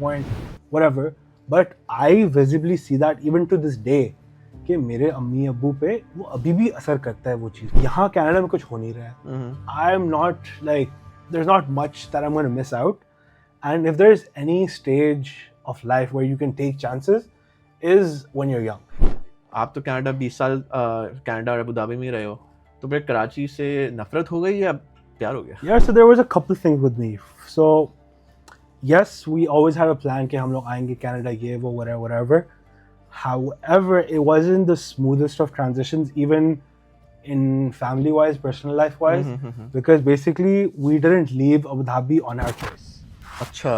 point, whatever. But I visibly see that even to this day कि मेरे अम्मी अब्बू पे वो अभी भी असर करता है वो चीज़. यहाँ कनाडा में कुछ हो नहीं रहा है. I am not like there's not much that I'm going to miss out. And if there's any stage of life where you can take chances, is when you're young. आप तो कनाडा 20 साल Canada और Abu Dhabi में रहे हो, तो फिर कराची से नफरत हो गई या प्यार हो गया? Yeah, so there was a couple things with me. So yes, we always had a plan कि हम लोग आएंगे Canada, ये वो whatever. However, it wasn't the smoothest of transitions, even in family-wise, personal life-wise, because basically we didn't leave Abu Dhabi on our choice. अच्छा.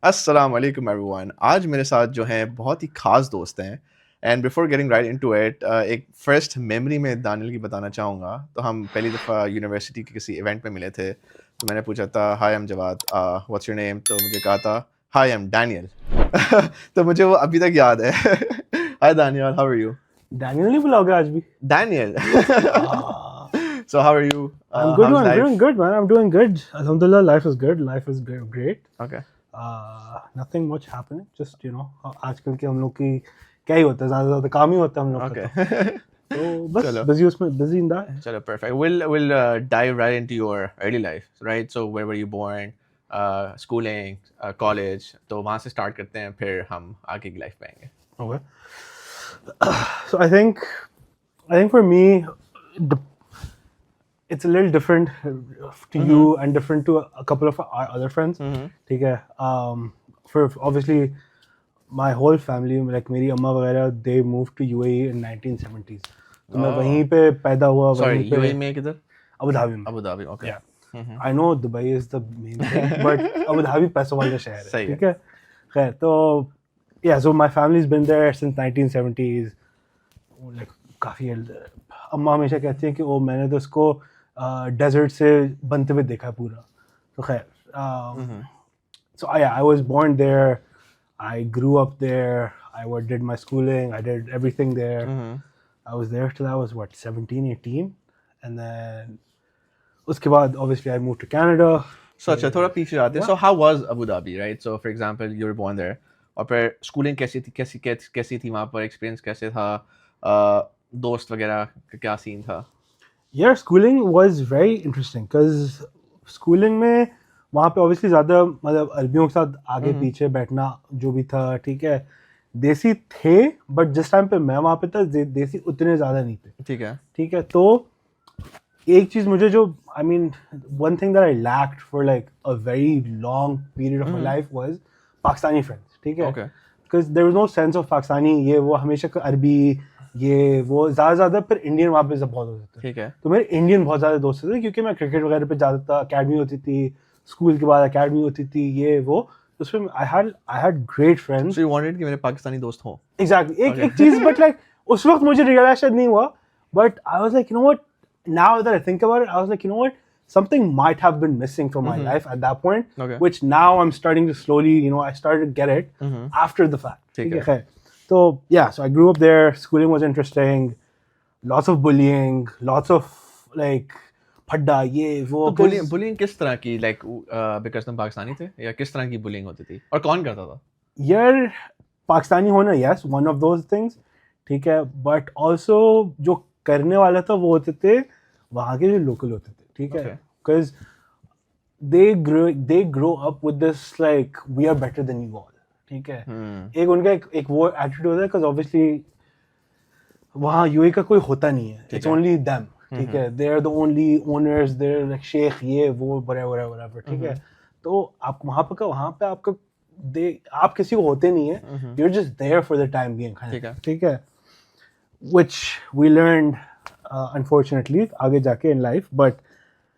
अस्सलाम वालेकुम everyone. आज मेरे साथ जो हैं बहुत ही ख़ास दोस्त हैं. And before getting right into it, एक फर्स्ट मेमोरी में दानियल की बताना चाहूँगा. तो हम पहली दफ़ा यूनिवर्सिटी के किसी इवेंट में मिले थे. तो मैंने पूछा था, hi I am Jawad, what's your name? तो मुझे कहा था, हाय आई एम डैनियल. तो मुझे वो अभी तक याद है. Hi Daniel, how are you? Daniel नहीं बुलाओगे आज भी? Daniel. So how are you? I'm good, how's man. life? Doing good, man. I'm doing good. Alhamdulillah, life is good. Life is great. Okay. Nothing much happening. Just आजकल के हम लोग की क्या ही होता है, ज़्यादा काम ही होता है हम लोग Okay. का. तो बस चलो. busy in that. Chalo, perfect. We'll dive right into your early life, right? So where were you born? Schooling, college. तो वहाँ से start करते हैं, फिर हम आगे की life पे आएंगे. Okay. So I think for me, it's a little different to you and different to a couple of our other friends. ठीक है. For obviously my whole family, like मेरी अम्मा वगैरह, they moved to UAE in 1970s. तो मैं वहीं पे पैदा हुआ. Sorry, वहीं पे UAE में किधर? अबू धाबी में. Abu Dhabi. Okay. Yeah. I know Dubai is the main thing, but Abu Dhabi पैसों वाला शहर है. सही है. ठीक है. खैर तो yeah, so my family's been there since 1970s. Like काफी अम्मा हमेशा कहती हैं कि ओ मैंने तो इसको डेजर्ट से बनते हुए देखा पूरा. तो खैर so I was born there. I grew up there. I did my schooling. I did everything there. I was there till I was 17, 18, and then उसके बाद obviously I moved to Canada. So अच्छा, थोड़ा पीछे जाते हैं. So how was Abu Dhabi, right? So for example, you were born there. और फिर schooling कैसी थी वहाँ पर? Experience कैसे था? दोस्त वगैरह का क्या सीन था? Yeah, schooling was very interesting because schooling में वहाँ पे obviously ज़्यादा मतलब अरबियों के साथ आगे पीछे बैठना जो भी था. ठीक है. देसी थे, but जिस टाइम पे मैं वहाँ पे था देसी उतने ज़्यादा नहीं थे. ठीक है. ठीक है. तो एक चीज़ मुझे जो I mean one thing that I lacked for like a very long period of my life was Pakistani friends. ठीक है. Okay. Because there was no sense of Pakistani, ये वो हमेशा अरबी ये वो ज़्यादा फिर इंडियन वहाँ पे सब बहुत होते थे. ठीक है. तो मेरे इंडियन बहुत ज़्यादा दोस्त थे क्योंकि मैं क्रिकेट वगैरह पे जाता था. अकेडमी होती थी, स्कूल के बाद अकेडमी होती थी, ये वो. उसमें I had great friends. So you wanted कि मेरे पाकिस्तानी दोस्त हों? Exactly. एक चीज़ but like उस वक्त मुझे रियलाइज नहीं हुआ, but I was like, you know what, now that I think about it, I was like, you know what, something might have been missing from my life at that point, Okay. which now I'm starting to slowly, I started to get it after the fact. ठीक है. Okay. So yeah, so I grew up there. Schooling was interesting. Lots of bullying, lots of like फड्डा ये वो. तो bullying किस तरह की, like because तुम पाकिस्तानी थे, या किस तरह की bullying होती थी और कौन करता था? यार पाकिस्तानी होना, yes, one of those things. ठीक है. But also जो करने वाला था वो होते थे वहाँ के जो लोकल होते थे. ठीक है. Because they grow up with this like we are better than you all. ठीक है. एक उनका एक वो एटीट्यूड होता है because obviously वहाँ यूएई का कोई होता नहीं है. It's only them. ठीक है. They are the only owners. They're like Sheikh ये वो whatever. ठीक है. तो आप वहाँ पे आपका आप किसी को होते नहीं है. You're just there for the time being. ठीक है. Which we learned unfortunately आगे जाके in life, but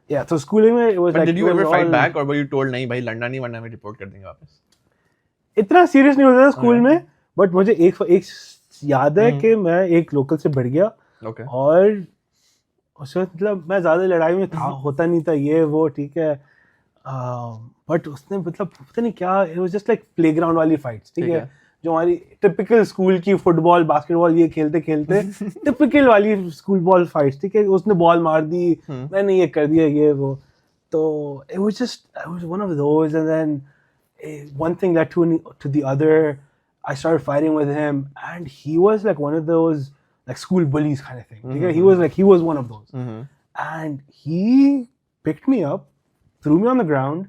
yeah, so schooling में it was But like. did you ever fight back or were you told नहीं भाई लड़ना नहीं वरना मैं रिपोर्ट कर देंगे वापस? इतना सीरियस नहीं होता था स्कूल में, बट मुझे एक याद है कि मैं एक लोकल से बढ़ गया. Okay. और उसमें मतलब मैं ज़्यादा लड़ाई में था होता नहीं था ये वो. ठीक है. बट उसने मतलब पता नहीं क्या, it was just like playground वाली फाइट्स. ठीक है. जो हमारी टिपिकल स्कूल की फुटबॉल बास्केटबॉल ये खेलते खेलते टिपिकल वाली स्कूल बॉल फाइट्स, ठीक है, उसने बॉल मार दी, मैंने ये कर दिया, ये वो, तो it was one of those, and then one thing led to the other. I started fighting with him, and he was like one of those like school bullies kind of thing. Okay? He was one of those, and he picked me up, threw me on the ground,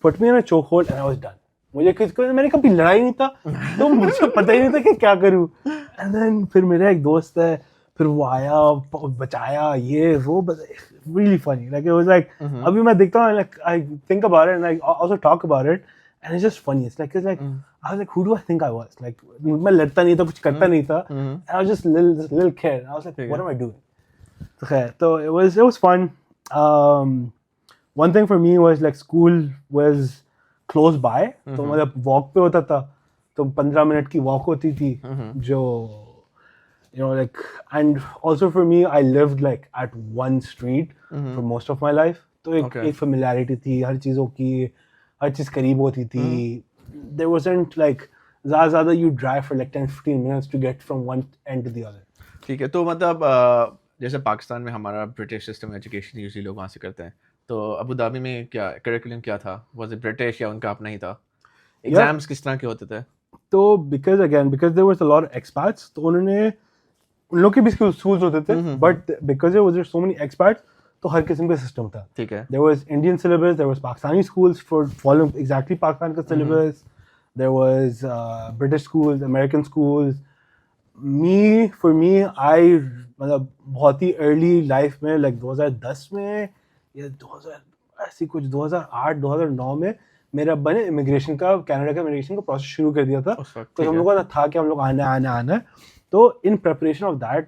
put me in a chokehold, and I was done. मैंने कभी लड़ाई नहीं था, तो मुझे पता ही नहीं था कि क्या करूं. And then फिर मेरा एक दोस्त है, फिर वो आया, बचाया, ये वो, really funny. Like it was like, अभी मैं देखता हूँ, like I think about it and I also talk about it, and it's just funny. It's like I was like, who do I think I was? Like मैं लड़ता नहीं था, कुछ करता नहीं था, and I was just this little kid. I was like, what am I doing? So it was fun. One thing for me was like school was close by, तो मतलब walk पे होता था, तो 15 मिनट की walk होती थी, जो you know, like, and also for me, I lived like at one street for most of my life, तो एक familiarity थी, हर चीज़ों की, हर चीज़ करीब होती थी. There wasn't like ज़्यादा you drive for like 10-15 minutes to get from one end to the other. ठीक है, तो मतलब जैसे पाकिस्तान में हमारा ब्रिटिश सिस्टम एजुकेशन यूजुअली लोग वहाँ से करते हैं, तो अबू धाबी में क्या करिकुलम क्या था? वाज इट ब्रिटिश या उनका अपना ही था? एग्जाम्स किस तरह के होते थे? तो because there was a lot of expats, तो उन्होंने उन लोग के भी schools होते थे, but because there was so many expats, तो हर किस्म का सिस्टम था. ठीक है. There was Indian syllabus, there was Pakistani schools for following exactly Pakistan का syllabus, there was British schools, American schools. For me, I मतलब बहुत ही early life में, like 2010 में या 2000 ऐसी कुछ 2008-2009 में मेरे अब्बा ने इमिग्रेशन का, कनाडा का इमिग्रेशन का प्रोसेस शुरू कर दिया था, तो हम लोगों का था कि हम लोग आना है. तो in preparation of that,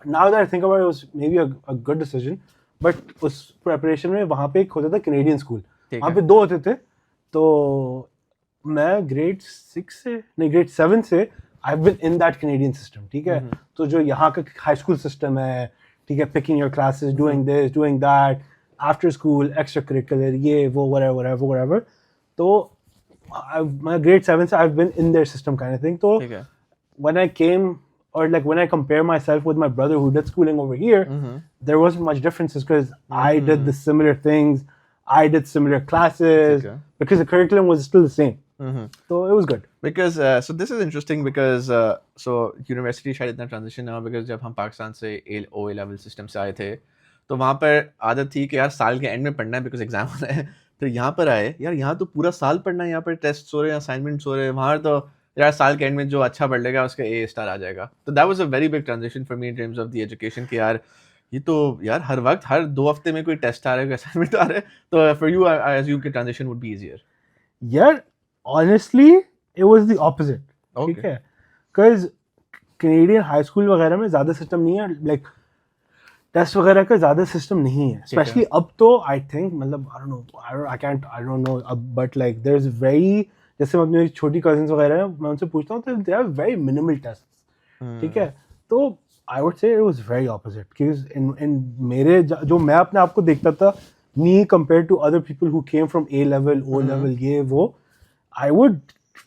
now that I think about it, was maybe a good decision, but उस preparation में वहाँ पे एक होता था Canadian school, वहाँ पे 2 होते थे, तो मैं grade 7 से I've been in that Canadian system, ठीक है, तो जो यहाँ का high school system है, ठीक है, picking your classes, doing this, doing that, after school, extracurricular, ये वो whatever, तो my grade 7 से I've been in their system kind of thing. तो when I came, or like when I compare myself with my brother who did schooling over here, there wasn't much differences because I did the similar things, I did similar classes, because the curriculum was still the same. So it was good. Because so this is interesting because so university शायद इतना transition ना, because जब हम पाकिस्तान से OA level system से आए थे, तो वहाँ पर आदत थी कि यार साल के एंड में पढ़ना है because एग्जाम होना है. तो यहाँ पर आए, यार यहाँ तो पूरा साल पढ़ना है, यहाँ पर टेस्ट हो रहे हैं, असाइनमेंट्स हो रहे हैं, वहाँ तो यार साल के एंड में जो अच्छा पढ़ लेगा उसका A* आ जाएगा. तो that was a very big transition for me in terms of the education कि यार ये तो यार हर वक्त हर 2 हफ्ते में कोई टेस्ट आ रहा है, कोई असाइनमेंट आ रहा है. तो for you I assume कि transition would be easier. Yeah, honestly it was the opposite. ठीक है, because Canadian high school वगैरह में ज़्यादा सिस्टम नहीं है, like टेस्ट वगैरह का ज़्यादा सिस्टम नहीं है, स्पेशली अब तो आई थिंक, मतलब आई डोंट नो अब, but like there is very, जैसे मैं अपनी छोटी कजिन्स वगैरह हैं, मैं उनसे पूछता हूँ तो they have very minimal test, ठीक है, तो I would say it was very opposite, क्योंकि इन मेरे जो मैं अपने आप को देखता था, me compare to other people who came from A level, O level, ये वो, I would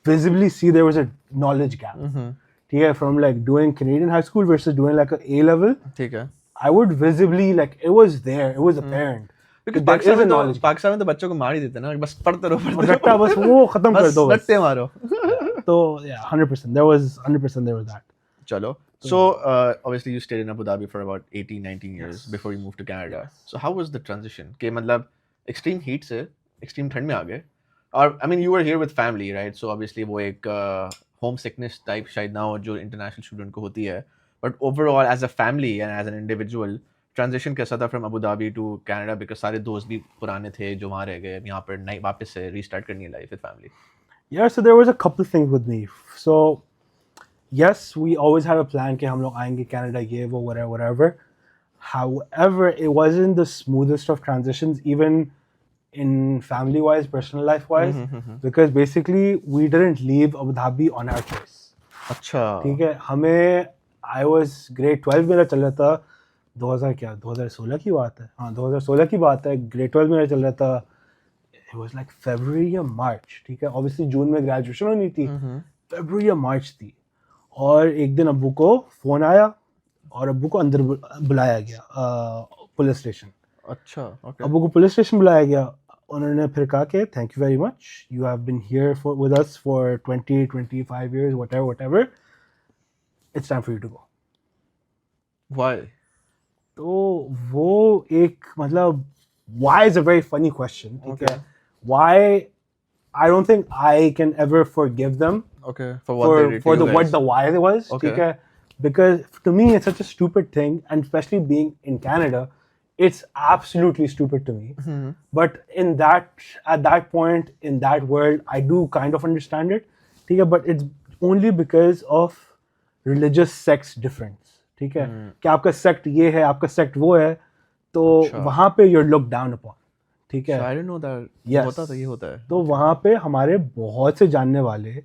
visibly see there was a knowledge gap, ठीक है, from like doing Canadian high school versus doing like A level, ठीक है. I would visibly, like, it was there, it was apparent. Because Pakistan में तो बच्चों को मार ही देते हैं ना, बस पढ़ते रहो, बस वो खत्म कर दो, बस रट्टे मारो. तो yeah, 100% there was that. चलो, so obviously you stayed in Abu Dhabi for about 18-19 years before you moved to Canada. So how was the transition? कि मतलब extreme heat से extreme ठंड में आ गए, और I mean you were here with family, right? So obviously वो एक homesickness type शायद ना हो जो international student को होती है. But overall, as a family and as an individual, transition कैसा था from Abu Dhabi to Canada? Because सारे दोस्त भी पुराने थे जो वहाँ रह गए, यहाँ पर नई वापस से restart करनी है life with family. Yeah, so there was a couple things with me. So yes, we always had a plan कि हम लोग आएंगे Canada, ये वो whatever. However, it wasn't the smoothest of transitions, even in family-wise, personal life-wise, because basically we didn't leave Abu Dhabi on our choice. अच्छा. ठीक है, हमें I was grade 12 मेरा चल रहा था, 2016 की बात है, हाँ 2016 की बात है, grade 12 मेरा चल रहा था, it was like February या March, ठीक है, obviously जून में graduation होनी थी, फरवरी या मार्च थी, और एक दिन अब्बू को फ़ोन आया और अब्बू को अंदर बुलाया गया पुलिस स्टेशन। अच्छा, ओके। अब्बू को पुलिस स्टेशन बुलाया गया। उन्होंने फिर कहा कि thank you very much, you have been here for with us for 20-25 years, whatever, it's time for you to go. Why? तो वो एक मतलब why is a very funny question, ठीक Okay. है? Why I don't think I can ever forgive them Okay, for what they did to for you the what guys. the why it was, Okay. ठीक है? Because to me it's such a stupid thing, and especially being in Canada, it's absolutely stupid to me. Mm-hmm. But at that point in that world, I do kind of understand it, ठीक है? But it's only because of religious sects difference, ठीक है? कि आपका sect ये है, आपका sect वो है, तो अच्छा। वहाँ पे you're looked down upon, ठीक है? So I didn't know that. Yes. होता था, ये होता है। तो वहाँ पे हमारे बहुत से जानने वाले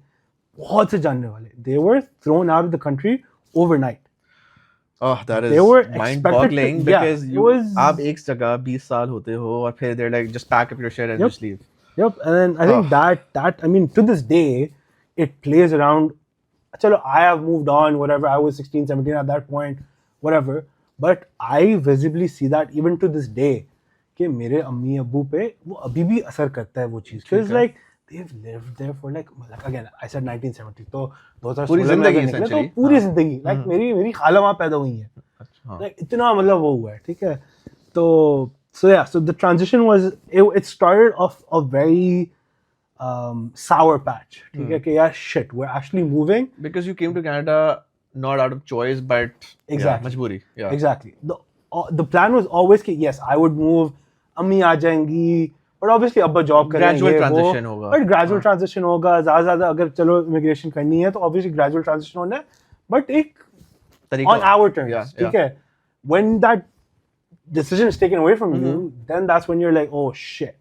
they were thrown out of the country overnight. Oh, that They is were expected mind-boggling to- yeah, because it you was- आप एक जगह 20 साल होते हो और फिर they're like just pack up your shit and Yep. just leave. Yep, and then I think that I mean to this day it plays around. Chalo, I have moved on, whatever. I was 16, 17 at that point, whatever. But I visibly see that even to this day कि मेरे अम्मी अब्बू पे वो अभी भी असर करता है वो चीज़. Because like they've lived there for like again I said 1970, तो 2016 पूरी में जिंदगी अगर निकले तो essentially. पूरी जिंदगी like मेरी खाला वहाँ पैदा हुई है. अच्छा। Like इतना मतलब वो हुआ है, ठीक है? तो so yeah, so the transition was it started off a very sour patch, ठीक है? कि यार shit, we're actually moving. Because you came to Canada not out of choice but Exactly. मजबूरी. Yeah. Exactly. The plan was always कि yes, I would move, अम्मी आ जाएंगी, but obviously अब्बा job करेंगे, Gradual वो, transition होगा. but gradual transition होगा, ज़्यादा अगर चलो immigration करनी है तो obviously gradual transition होना है, but एक तरीका. on our terms, Yeah, ठीक है? When that decision is taken away from you, then that's when you're like, oh shit.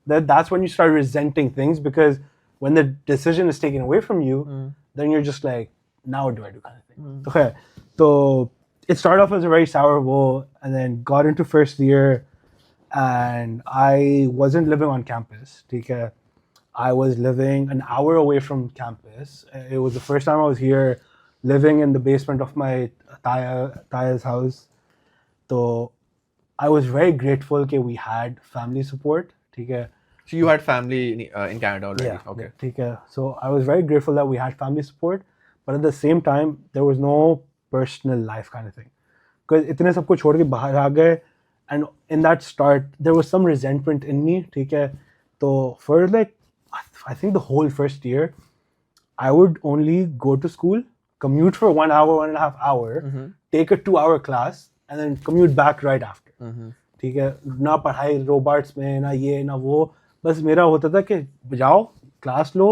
That's when you start resenting things, because when the decision is taken away from you, then you're just like, now what do I do kind of thing. Okay. So it started off as a very sour war, and then got into first year, and I wasn't living on campus. Okay? I was living an hour away from campus. It was the first time I was here, living in the basement of my Taya's house. So I was very grateful that we had family support. Okay? So you had family in Canada already. Yeah. Okay. Okay. So I was very grateful that we had family support, but at the same time, there was no personal life kind of thing. Because इतने सबको छोड़ के बाहर आ गए, and in that start, there was some resentment in me. ठीक है? तो for like, I think the whole first year, I would only go to school, commute for 1 hour, 1.5 hour, take a 2-hour class, and then commute back right after. ठीक है? ना पढ़ाई robots में, ना ये ना वो, बस मेरा होता था कि जाओ क्लास लो,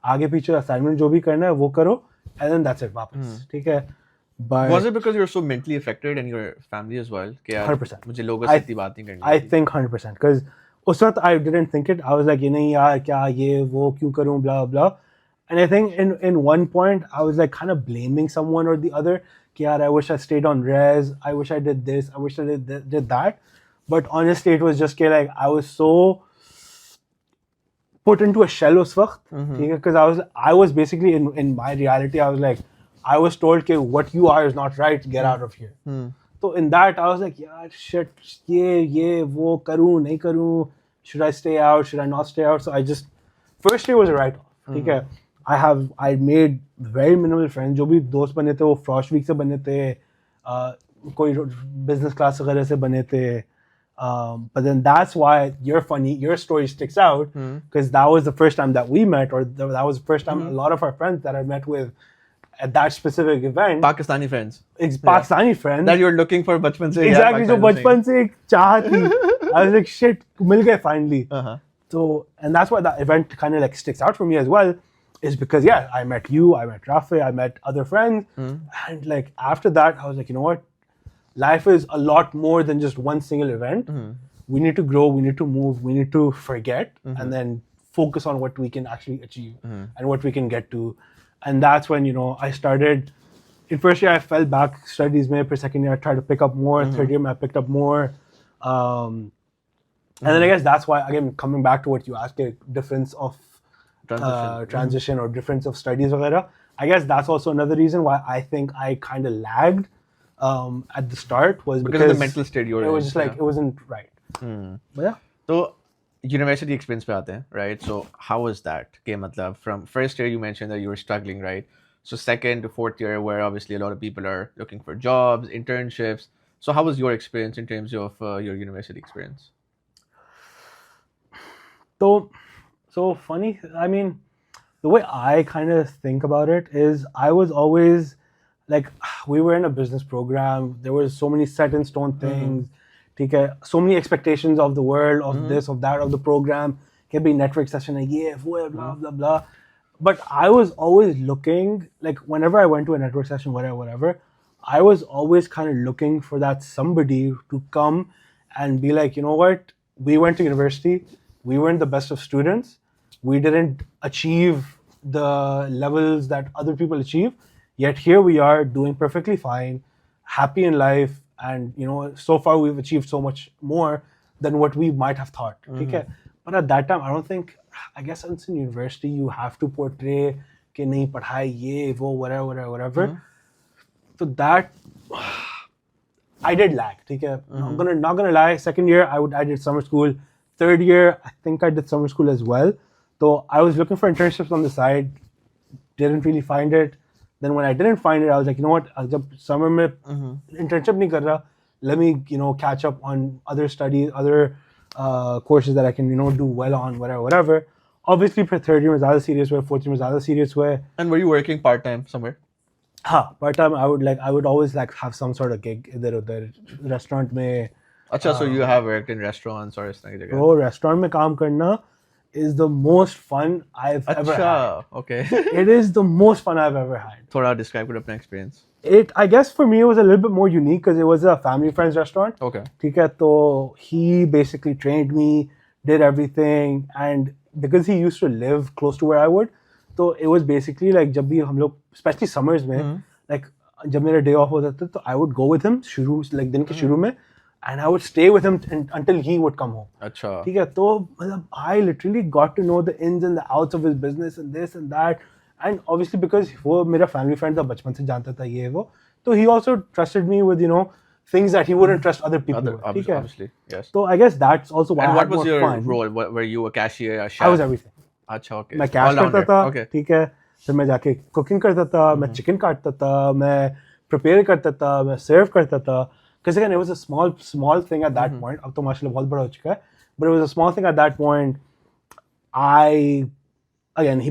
आगे पीछे असाइनमेंट जो भी करना है वो करो, and then that's it वापस. ठीक है? But Was it because you were so mentally affected and your family as well? कि यार 100%. मुझे लोगों से इतनी बात नहीं करनी. I think 100%, because उस वक्त I didn't think it. I was like, ये नहीं यार, क्या ये वो क्यों करूँ, blah blah. And I think in one point I was like kind of blaming someone or the other. कि यार, I wish I stayed on res. I wish I did this. I wish I did that. But honestly, it was just like I was so put into a shell उस वक्त, ठीक है? Because I was basically in my reality, I was like, I was told कि what you are is not right. Get out of here. So in that, I was like, yeah, shit, ये वो करूँ नहीं करूँ, should I stay out, should I not stay out? So I just, first year was a write-off, ठीक है? I made very minimal friends. जो भी दोस्त बने थे वो Frosh Week से बने थे, कोई business class वगैरह से बने थे. But then that's why your story sticks out, because that was the first time that we met, or that was the first time a lot of our friends that I met with at that specific event. Pakistani friends. Pakistani friends. That you're looking for बचपन से. Exactly, जो बचपन से एक चाह थी. I was like, shit, मिल गए finally. So, and that's why that event kind of like sticks out for me as well, is because yeah, I met you, I met Rafi, I met other friends, and like after that, I was like, you know what, life is a lot more than just one single event. We need to grow, we need to move, we need to forget, and then focus on what we can actually achieve and what we can get to. And that's when, you know, I started. In first year, I fell back studies. Maybe for second year, I tried to pick up more. Third year, I picked up more. And then I guess that's why, again, coming back to what you asked, the difference of transition or difference of studies वगैरह. I guess that's also another reason why I think I kind of lagged at the start was because of the mental state you were it in. was just like it wasn't right. But yeah. तो university experience पे आते हैं, right? So how was that के मतलब from first year you mentioned that you were struggling, right? So second to fourth year where obviously a lot of people are looking for jobs, internships. So how was your experience in terms of your university experience? So funny, I mean, the way I kind of think about it is I was always like, we were in a business program, there were so many set in stone things, okay, so many expectations of the world, of this, of that, of the program, can be network session, blah blah blah. But I was always looking, like whenever I went to a network session, whatever, I was always kind of looking for that somebody to come and be like, you know what, we went to university, we weren't the best of students, we didn't achieve the levels that other people achieve, yet here we are doing perfectly fine, happy in life, and you know, so far we've achieved so much more than what we might have thought. Okay? But at that time, I don't think, I guess since in university you have to portray कि नहीं पढ़ाई ये वो whatever. So that I did lag. ठीक है? Not gonna lie. Second year I did summer school. Third year I think I did summer school as well. So I was looking for internships on the side. Didn't really find it. Then when I didn't find it, I was like, you know what? जब summer में internship नहीं कर रहा, let me catch up on other studies, other courses that I can do well on, whatever. Obviously for third year में ज़्यादा serious हुए, fourth year में ज़्यादा serious हुए. And were you working part time somewhere? हाँ, part time I would always like have some sort of gig इधर उधर restaurant में. अच्छा, so you have worked in restaurants और इस तरह की जगह? Bro, restaurant में काम करना is the most fun I've ever had. Okay. It is the most fun I've ever had. थोड़ा describe करो अपना experience. I guess for me it was a little bit more unique because it was a family friend's restaurant. Okay. ठीक है, तो he basically trained me, did everything, and because he used to live close to where I would, so it was basically like जब भी हम लोग especially summers में like जब मेरा day off होता था तो I would go with him शुरू like दिन के शुरू में, and I would stay with him until he would come home. अच्छा. ठीक है, तो मतलब I literally got to know the ins and the outs of his business and this and that, and obviously because वो मेरा family friend था, बचपन से जानता था ये वो, तो he also trusted me with things that he wouldn't trust other people with. ठीक है? Obviously, yes. So I guess that's also why And I what had was more your fun. role? Were you a cashier, a chef? I was everything. अच्छा, okay. मैं cash करता था, Okay. ठीक है, फिर मैं जाके cooking करता था, मैं chicken काटता था, मैं prepare करता था, मैं serve करता था. Because again, it was a small thing at that point. अब तो माशाल्लाह बहुत बड़ा हो चुका है. But it was a small thing at that point.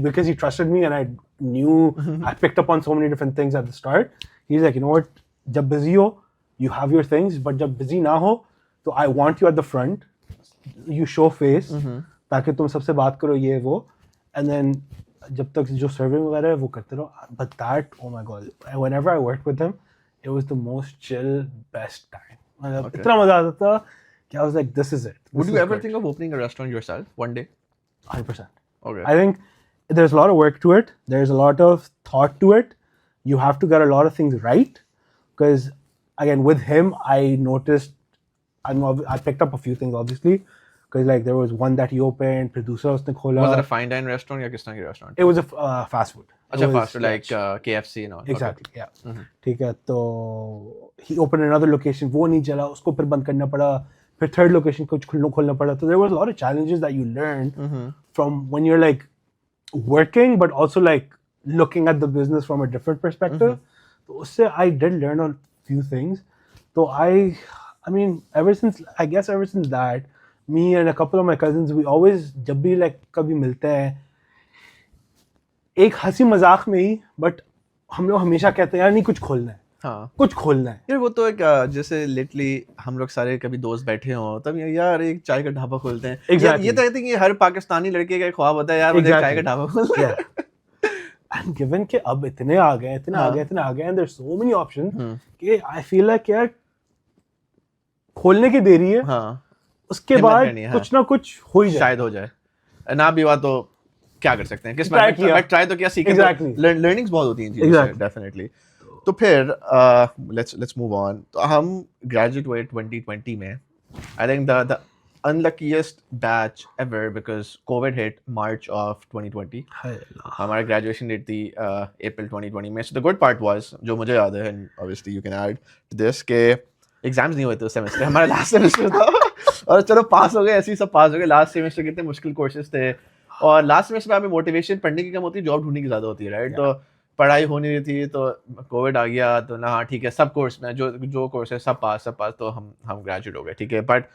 Because he trusted me and I knew, I picked up on so many different things at the start. He's like, you know what, जब busy हो, you have your things, but जब busy ना हो, तो I want you at the front. You show face, ताकि तुम सबसे बात करो ये वो, and then जब तक जो serving वगैरह है वो करते रहो. But that, oh my god, whenever I worked with him, it was the most chill, best time. मतलब इतना मजा आता था कि I was like, this is it. Would you ever think of opening a restaurant yourself one day? 100%. Okay. I think there's a lot of work to it. There's a lot of thought to it. You have to get a lot of things right. Because again, with him, I noticed, I picked up a few things obviously. Because like there was one that he opened, फिर दूसरा उसने खोला. Was it a fine dine restaurant या किस तरह की restaurant? It was a fast food. अच्छा, fast food like KFC and all. Exactly, yeah. ठीक है, तो he opened another location, वो नहीं चला, उसको फिर बंद करना पड़ा, फिर third location कुछ खोलना पड़ा. So there was a lot of challenges that you learned from when you're like working, but also like looking at the business from a different perspective. So उससे I did learn a few things. So I mean, ever since that, me and a couple of my cousins, we always, जब भी like कभी मिलते हैं, एक हंसी मजाक में ही, but हम लोग हमेशा कहते हैं यार नहीं कुछ खोलना है. हाँ, कुछ खोलना है यार. वो तो एक जैसे लिटरली हम लोग सारे कभी दोस्त बैठे हो तब यार एक चाय का ढाबा खोलते हैं. Exactly. ये तो आई थिंक ये हर पाकिस्तानी लड़के का ख्वाब होता है यार, मुझे चाय का ढाबा खोलना है. And given कि अब इतने आ गए and there's so many options कि I feel like यार खोलने की देरी है. हाँ, उसके बाद कुछ ना कुछ हो ही जाए, शायद हो जाए. ना भी हुआ तो क्या कर सकते हैं, किस ट्राई तो किया, सीखे. लर्निंग्स बहुत होती हैं चीज़ों से, डेफिनेटली. तो फिर लेट्स मूव ऑन. तो हम ग्रेजुएट हुए 2020 में. I think the unluckiest batch ever because COVID hit March of 2020. हमारा graduation date थी April 2020 में. So the good part was, जो मुझे याद है, and obviously you can add to this, कि एग्जाम्स नहीं हुए थे उस सेमेस्टर. हमारा लास्ट सेमेस्टर था और चलो पास हो गए, ऐसे ही सब पास हो गए. लास्ट सेमेस्टर कितने मुश्किल कोर्सेज थे, और लास्ट सेमेस्टर में हमें मोटिवेशन पढ़ने की कम होती है, जॉब ढूंढने की ज़्यादा होती है, राइट? तो पढ़ाई होनी रही थी, तो कोविड आ गया, तो ना हाँ ठीक है, सब कोर्स में जो कोर्स है सब पास, तो हम ग्रेजुएट हो गए, ठीक है. But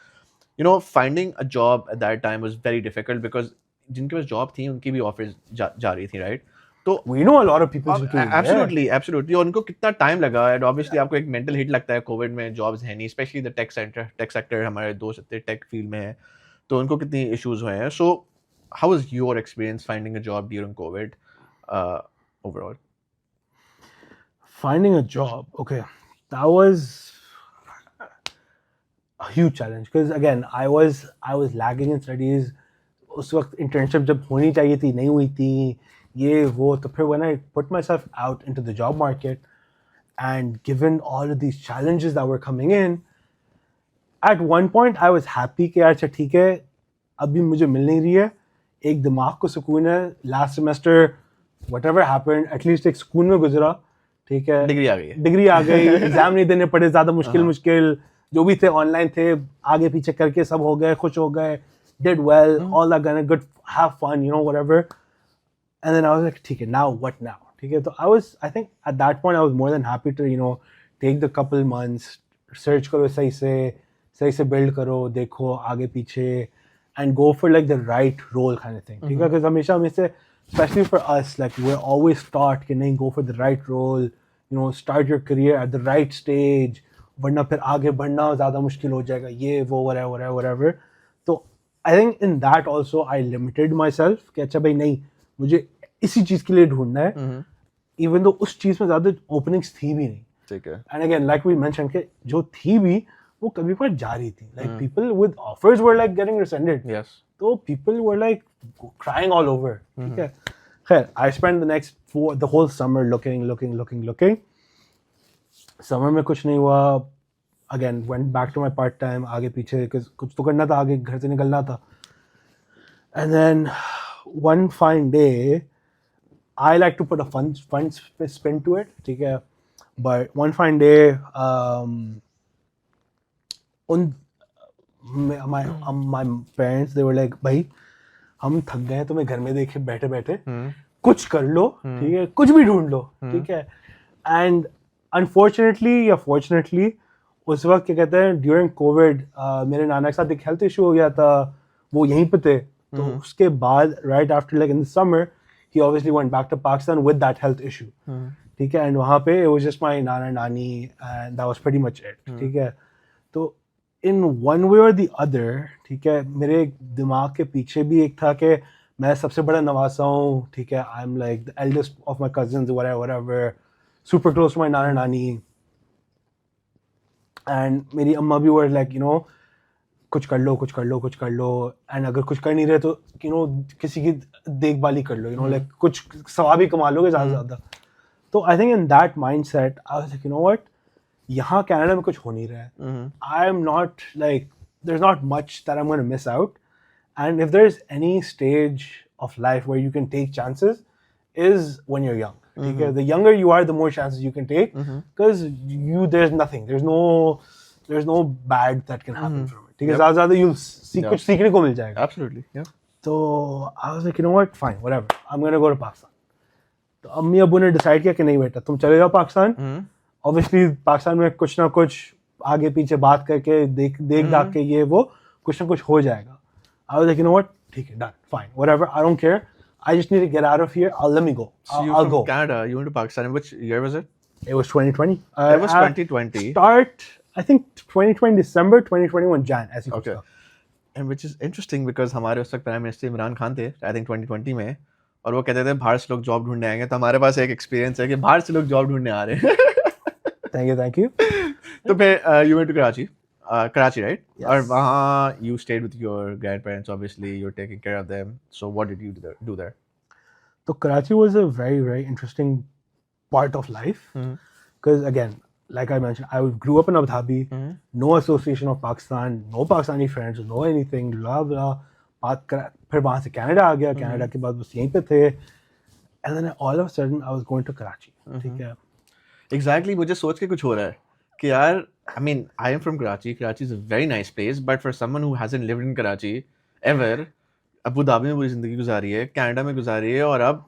you know, finding a job at that time was very difficult because जिनके पास जॉब थी उनकी भी ऑफर्स जा रही थी, राइट? तो we know a lot of people absolutely और उनको कितना टाइम लगा, एंड ऑब्वियसली आपको एक मेंटल हिट लगता है, कोविड में जॉब्स है नहीं, स्पेशली द टेक सेक्टर, हमारे दोस्त टेक फील्ड में है, तो उनको कितनी इश्यूज हुए हैं. So how was your experience finding a job during Covid overall? Finding a job, okay, that was a huge challenge because again I was lagging in studies. उस वक्त internship जब होनी चाहिए थी नहीं हुई थी, ये वो. तो फिर when I put myself out into the job market and given all of these challenges that were coming in, at one point I was happy कि अच्छा ठीक है अभी मुझे मिल नहीं रही है, एक दिमाग को सुकून है. Last semester whatever happened at least एक सुकून में गुजरा, ठीक है. डिग्री आ गई, एग्जाम नहीं देने पड़े ज़्यादा मुश्किल जो भी थे ऑनलाइन थे, आगे पीछे करके सब हो गए, खुश हो गए, did well, all that kind of good, have fun, you know, whatever. And then I was like, ठीक है, now what now? ठीक है, तो I think at that point I was more than happy to, you know, take the couple months, search करो सही से build करो, देखो आगे पीछे, and go for like the right role kind of thing. ठीक है, because हमेशा especially for us, like we're always taught कि नहीं, go for the right role, you know, start your career at the right stage, वरना फिर आगे बढ़ना ज़्यादा मुश्किल हो जाएगा, ये वो whatever. तो I think in that also I limited myself कि अच्छा भाई नहीं, मुझे इसी चीज़ के लिए ढूंढना है, even though उस चीज़ में ज़्यादा openings थी भी नहीं. ठीक है. And again like we mentioned कि जो थी भी वो कभी पर जा रही थी, like people with offers were like getting rescinded. Yes. So people were like crying all over. Okay. I spent the whole summer looking. Summer में कुछ नहीं हुआ. Again, went back to my part time. आगे पीछे कुछ तो करना था, आगे घर से निकलना था. And then one fine day, I like to put a fun spin to it. ठीक है. But one fine day, my parents, they were like, भाई हम थक गए, तुम्हें घर में देखे बैठे कुछ कर लो, ठीक है, कुछ भी ढूंढ लो, ठीक है. एंड अनफॉर्चुनेटली या फॉर्चुनेटली उस वक्त क्या कहते हैं, ड्यूरिंग कोविड मेरे नाना के साथ एक हेल्थ इशू हो गया था, वो यहीं पे थे. तो उसके बाद right after like in the summer he obviously went back to Pakistan with that health issue, ठीक है. एंड वहाँ पे it was just my nana nani and that was pretty much it, ठीक है. तो इन वन वे और द अदर, ठीक है, मेरे दिमाग के पीछे भी एक था कि मैं सबसे बड़ा नवासा हूँ, ठीक है. I am like the eldest of my cousins whatever, super close to my nana nani. And मेरी अम्मा भी वर लाइक, यू नो, कुछ कर लो. एंड अगर कुछ कर नहीं रहे तो यू नो किसी की देखभाल ही कर लो, यू नो, लाइक कुछ सवाब ही कमा लोगे ज़्यादा. तो I think in that mindset I was like, you know what, यहाँ कनाडा में कुछ हो नहीं रहा है. I am not like, there is not much that I am gonna miss out. And if there is any stage of life where you can take chances is when you're young. Okay? The younger you are, the more chances you can take, because there's nothing, there's no bad that can happen from it. ठीक है, ज़्यादा you'll see कुछ सीखने को मिल जाएगा. Absolutely, yeah. तो I was like, you know what, fine, whatever, I'm gonna go to Pakistan. तो अम्मी अब्बू ने डिसाइड किया कि नहीं बेटा तुम चले जाओ पाकिस्तान. Obviously पाकिस्तान में कुछ ना कुछ आगे पीछे बात करके देख दाख के ये वो कुछ ना कुछ हो जाएगा. I was like, you know what, ठीक है, done, fine, whatever, I don't care. I just need to get out of here. Let me go. So you're from Canada. You went to Pakistan. Which year was it? It was 2020. It was 2020. Start, I think 2020 December, 2021 Jan. As you okay. And which is interesting because हमारे उस वक्त prime minister Imran Khan थे, I think 2020 में, और वो कहते थे बाहर से लोग जॉब ढूंढने आएंगे. तो हमारे पास एक एक्सपीरियंस है कि बाहर से लोग जॉब ढूंढने आ रहे हैं. Thank you. तो फिर you went to Karachi, right? Yes. और वहाँ you stayed with your grandparents. Obviously, you're taking care of them. So what did you do there? So Karachi was a very, very interesting part of life because again, like I mentioned, I grew up in Abu Dhabi, no association of Pakistan, no Pakistani friends, no anything, blah blah. फिर वहाँ से Canada आ गया, Canada के बाद बस यहीं पे थे, and then all of a sudden I was going to Karachi, ठीक है. Exactly, मुझे सोच के कुछ हो रहा है कि यार, I mean, I am from Karachi. Karachi is a very nice place, but for someone who hasn't lived in Karachi ever, Abu Dhabi में पूरी जिंदगी गुजारी है, कनाडा में गुजारी है, और अब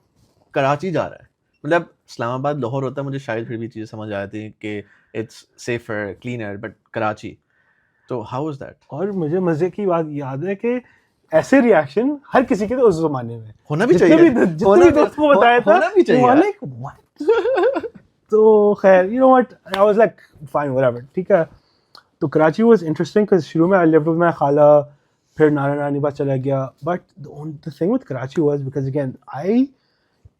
कराची जा रहा है. मतलब इस्लामाबाद, लाहौर होता है, मुझे शायद फिर भी चीज़ें समझ आती हैं कि it's safer, cleaner, but Karachi, तो हाउ इज दैट? और मुझे मजे की बात याद है कि ऐसे रिएक्शन हर किसी के उस जमाने में होना भी चाहिए, जितने भी दोस्त को बताया था, होना भी चाहिए, लाइक व्हाट. तो खैर, you know what, I was like fine whatever, ठीक है. तो कराची वाज इंटरेस्टिंग बिकॉज़ शुरू में आई लिव्ड विद माय खाला, फिर नाना नानी पास चला गया. But the thing with Karachi was because again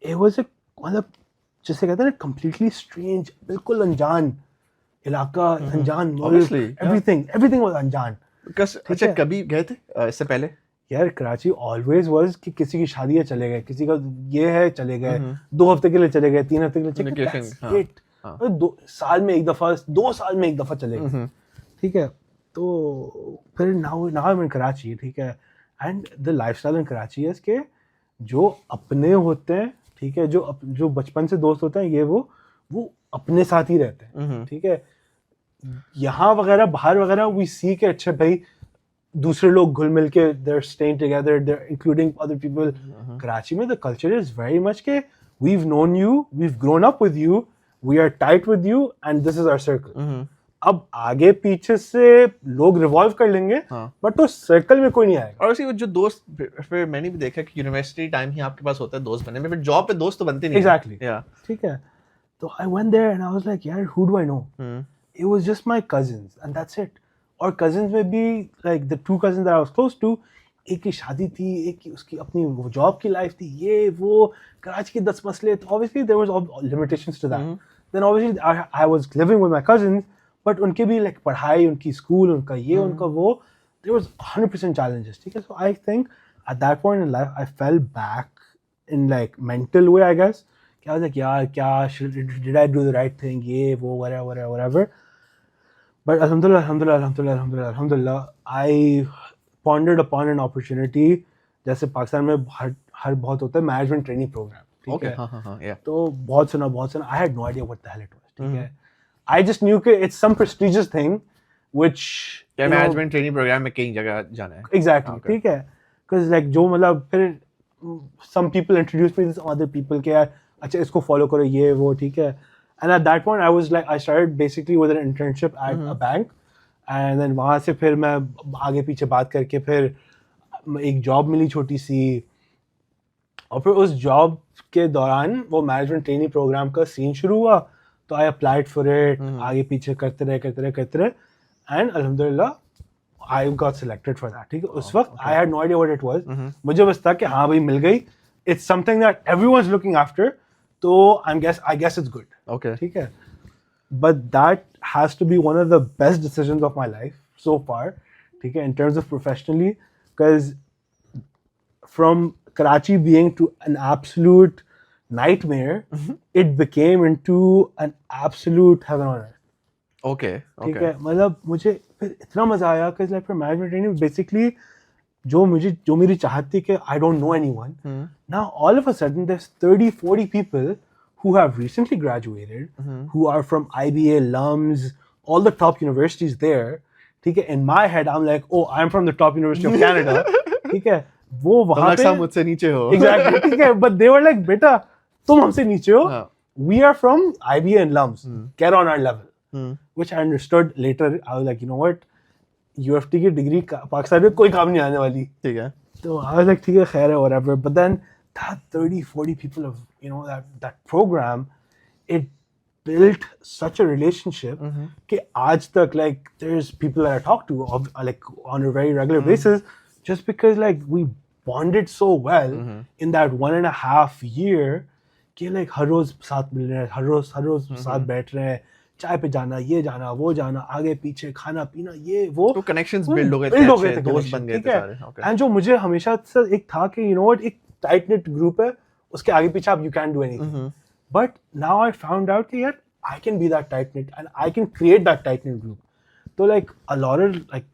it was a, मतलब जिसे कहते हैं ना, कंप्लीटली स्ट्रेंज, बिल्कुल अनजान इलाका, अनजान मुल्क, एवरीथिंग वाज अनजान. अच्छा, कभी गए थे इससे पहले? यार कराची ऑलवेज वाज कि किसी की शादी है चले गए, किसी का ये है चले गए, 2 हफ्ते के लिए चले गए, 3 हफ्ते के लिए चले गए, साल में एक दफा, 2 साल में एक दफा चले गए, ठीक है. तो फिर नाउ आई एम इन कराची, ठीक है. And the lifestyle in Karachi is के जो अपने होते हैं, ठीक है, जो बचपन से दोस्त होते हैं, ये वो अपने साथ ही रहते हैं, ठीक है. यहाँ वगैरह बाहर वगैरह वी सी के अच्छा भाई दूसरे लोग घुल मिल के they're staying together, they're including other people. Karachi में the culture is very much के we've known you, we've grown up with you, we are tight with you and this is our circle. अब आगे पीछे से लोग रिवॉल्व कर लेंगे, but तो सर्कल में कोई नहीं आएगा. और उसी जो दोस्त, फिर मैंने भी देखा कि यूनिवर्सिटी टाइम ही आपके पास होता है दोस्त बनने में, फिर जॉब पे दोस्त तो बनते नहीं. एग्जैक्टली, ठीक है. तो I went there and I was like, यार who do I know? It was just my cousins and that's it. और cousins में भी like the 2 cousins that I was close to, एक की शादी थी, एक की उसकी अपनी जॉब की लाइफ थी, ये वो कराची के 10 मसले. तो obviously there was limitations to that. Then obviously I was living with my cousins, but उनके भी like पढ़ाई, उनकी स्कूल, उनका ये, उनका वो, there was 100% challenges, ठीक है. So I think at that point in life I fell back in like mental way, I guess. I was like, यार क्या, did I do the right thing, ये वो whatever. But alhamdulillah, I pondered upon an opportunity. जैसे पाकिस्तान में हर बहुत होता है management training programme, ठीक है. तो बहुत सुना. I had no idea what the hell it was, ठीक है. I just knew कि it's some prestigious thing which management training programme में कई जगह जाना है. Exactly, ठीक है. Because like जो मतलब फिर some people introduced me to some other people कि यार अच्छा इसको फॉलो करो, ये वो, ठीक है. And at that point, I started basically with an internship at a bank, and then वहाँ से फिर मैं आगे पीछे बात करके फिर एक जॉब मिली छोटी सी, और फिर उस जॉब के दौरान वो मैनेजमेंट ट्रेनिंग प्रोग्राम का सीन शुरू हुआ. तो I applied for it, आगे पीछे करते रहे, and alhamdulillah I got selected for that, ठीक है. उस वक्त I had no idea what it was. मुझे बस था कि हाँ भाई मिल गई. It's something that everyone's looking after. So I guess it's good. Okay. ठीक है. But that has to be one of the best decisions of my life so far. ठीक है, in terms of professionally, because from Karachi being to an absolute nightmare, it became into an absolute heaven on earth. Okay. ठीक है, मतलब मुझे फिर इतना मजा आया कि like for management training basically जो मेरी चाहत थी कि I don't know anyone. Now all of a sudden there's 30-40 people who have recently graduated, who are from IBA, LUMS, all the top universities there. ठीक है, in my head I'm like, oh, I'm from the top university of Canada. ठीक है, वो वहाँ पे मुझसे नीचे हो. Exactly, ठीक है, but they were like, बेटा तुम हमसे नीचे हो. We are from IBA and LUMS. Get on our level. Which I understood later. I was like, you know what? UFT की डिग्री पाकिस्तान में कोई काम नहीं आने वाली, ठीक है. तो I was like, ठीक है, खैर है, whatever. But then that 30-40 people of, you know, that program, it built such a relationship कि आज तक like there's people that I talk to like on a very regular basis, just because like we bonded so well in that 1.5 year कि like हर रोज साथ मिल रहे हैं, हर रोज साथ बैठ रहे हैं, चाय पे जाना, ये जाना, वो जाना, आगे पीछे खाना पीना, ये वो, तो कनेक्शंस बिल्ड हो गए थे, दोस्त बन गए थे सारे. एंड जो मुझे हमेशा से एक था कि यू नो व्हाट, एक टाइट निट ग्रुप है, उसके आगे पीछे आप you can do anything. But now I found out कि यार I can be that tight knit and I can create that tight knit group. So like a lot of like,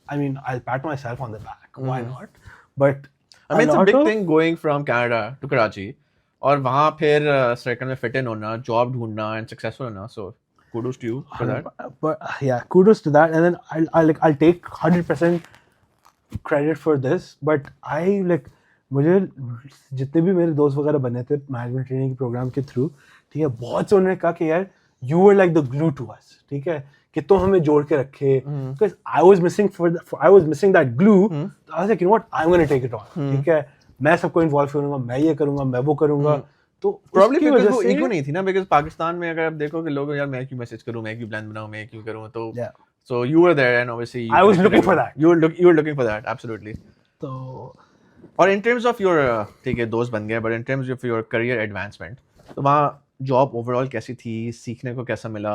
I mean, I'll pat myself on the back. Why not? But I mean, it's a lot big of- thing going from Canada to Karachi और वहाँ फिर circle में fit in होना, job ढूंढना and successful होना. So kudos to you for that. But yeah, kudos to that. And then I'll take 100% credit for this. But I like मुझे जितने भी मेरे दोस्त वगैरह बने थे मैनेजमेंट ट्रेनिंग के प्रोग्राम के थ्रू, ठीक है, बहुत से उन्होंने कहा कि यार you were like the glue to us, ठीक है, कि तुम हमें जोड़ के रखे, because I was missing that glue. I was like you know what, I am gonna take it on, ठीक है, मैं सबको इन्वॉल्व करूंगा, मैं ये करूंगा, मैं वो करूंगा. तो Probably उसकी because वजह वो से ego नहीं थी ना, because पाकिस्तान में अगर आप देखो कि लोग यार मैं क्यों मैसेज करूँ, मैं क्यों प्लान बनाऊँ, मैं क्यों करूँ, तो Yeah. so you were there and obviously I was looking for that. You were looking for that, absolutely. तो और in terms of your ठीक है दोस्त बन गए, but in terms of your career advancement, तो वहाँ जॉब ओवरऑल कैसी थी, सीखने को कैसा मिला?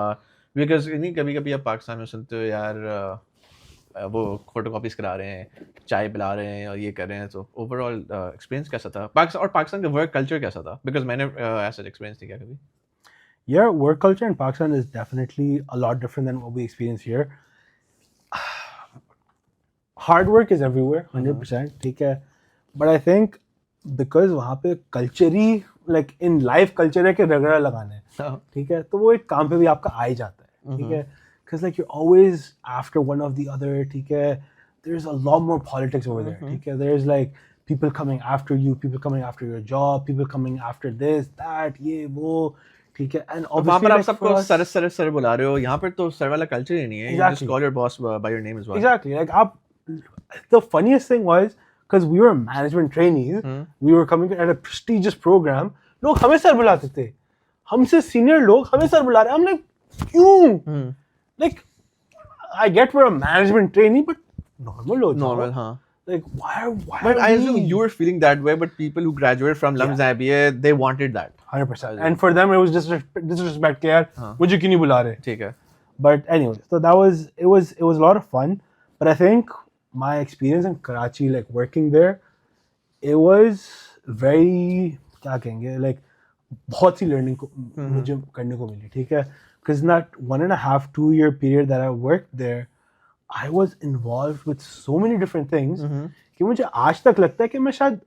बिकॉज नहीं कभी कभी आप पाकिस्तान में सुनते हो यार वो फोटो कॉपीज करा रहे हैं, चाय पिला रहे हैं और ये कर रहे हैं, तो ओवरऑल एक्सपीरियंस कैसा था पाकिस्तान, और पाकिस्तान का वर्क कल्चर कैसा था? बिकॉज मैंने ऐसा एक्सपीरियंस नहीं किया कभी. yeah, work culture in Pakistan is definitely a lot different than what we experience here. Hard work is everywhere, 100%, ठीक है, but I think because वहाँ पे culture he like in life culture है कि रगड़ा लगाना है, ठीक है, तो वो एक काम पे भी आपका आ ही जाता है, ठीक है, because like you're always after one of the other, ठीक है, there's a lot more politics over there, ठीक है, there's like people coming after you, people coming after your job, people coming after this, that, ये वो, ठीक है, and वहाँ obviously पर आप like सबको for us- सर बुला रहे हो, यहाँ पर तो सर वाला कल्चर ही नहीं है. You just call your boss by your name as well. Exactly. Like, the funniest thing was because we were management trainees, we were coming at a prestigious program. लोग हमें सर बुलाते थे, हमसे senior लोग हमें sir बुला रहे हैं. I'm like, क्यों? Like, I get we're a management trainee, but normal हो जाओ. Normal, हाँ. Like, why But are I we- assume you were feeling that way, but people who graduate from Lums IBA, they wanted that. 100%. And for them, it was disrespect. कि यार, मुझे क्यों नहीं बुला रहे? ठीक है. But anyway, so that was it was a lot of fun. But I think my experience in Karachi, like working there, it was very क्या कहेंगे, like बहुत सी learning को मुझे करने को मिली, ठीक है, because in that 1.5-2 year period that I worked there, I was involved with so many different things कि मुझे आज तक लगता है कि मैं शायद